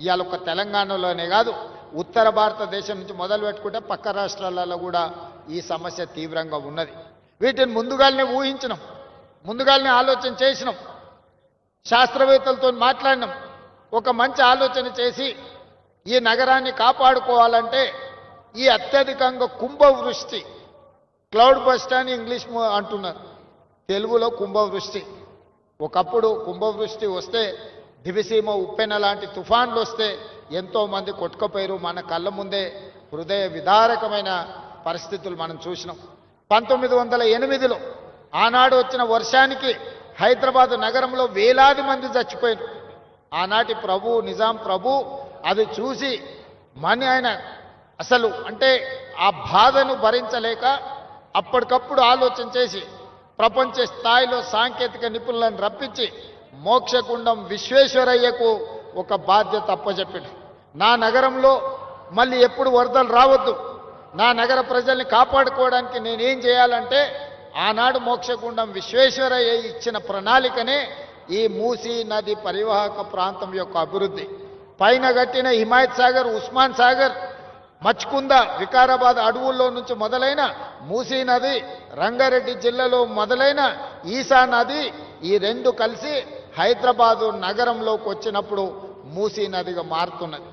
ఇవాళ ఒక తెలంగాణలోనే కాదు ఉత్తర భారతదేశం నుంచి మొదలు పెట్టుకుంటే పక్క రాష్ట్రాలలో కూడా ఈ సమస్య తీవ్రంగా ఉన్నది. వీటిని ముందుగానే ఊహించినాం, ముందుగానే ఆలోచన చేసినాం, శాస్త్రవేత్తలతో మాట్లాడినాం. ఒక మంచి ఆలోచన చేసి ఈ నగరాన్ని కాపాడుకోవాలంటే ఈ అత్యధికంగా కుంభవృష్టి, క్లౌడ్ బస్ట్ అని ఇంగ్లీష్ అంటున్నారు, తెలుగులో కుంభవృష్టి. ఒకప్పుడు కుంభవృష్టి వస్తే దివిసీమ ఉప్పెన లాంటి తుఫాన్లు వస్తే ఎంతోమంది కొట్టుకుపోయారు. మన కళ్ళ ముందే హృదయ విదారకమైన పరిస్థితులు మనం చూసినాం. 1908లో ఆనాడు వచ్చిన వర్షానికి హైదరాబాద్ నగరంలో వేలాది మంది చచ్చిపోయారు. ఆనాటి ప్రభు నిజాం ప్రభు అది చూసి ఆయన అసలు అంటే ఆ బాధను భరించలేక అప్పటికప్పుడు ఆలోచన చేసి ప్రపంచ స్థాయిలో సాంకేతిక నిపుణులను రప్పించి మోక్షగుండం విశ్వేశ్వరయ్యకు ఒక బాధ్యత అప్పచెప్పాడు. నా నగరంలో మళ్ళీ ఎప్పుడు వరదలు రావద్దు, నా నగర ప్రజల్ని కాపాడుకోవడానికి నేనేం చేయాలంటే ఆనాడు మోక్షగుండం విశ్వేశ్వరయ్య ఇచ్చిన ప్రణాళికనే ఈ మూసీ నది పరివాహక ప్రాంతం యొక్క అభివృద్ధి. పైన కట్టిన హిమాయత్ సాగర్, ఉస్మాన్ సాగర్, మచ్కుంద, వికారాబాద్ అడవుల్లో నుంచి మొదలైన మూసీ నది, రంగారెడ్డి జిల్లాలో మొదలైన ఈసా నది, ఈ రెండు కలిసి హైదరాబాదు నగరంలోకి వచ్చినప్పుడు మూసీ నదిగా మారుతున్నది.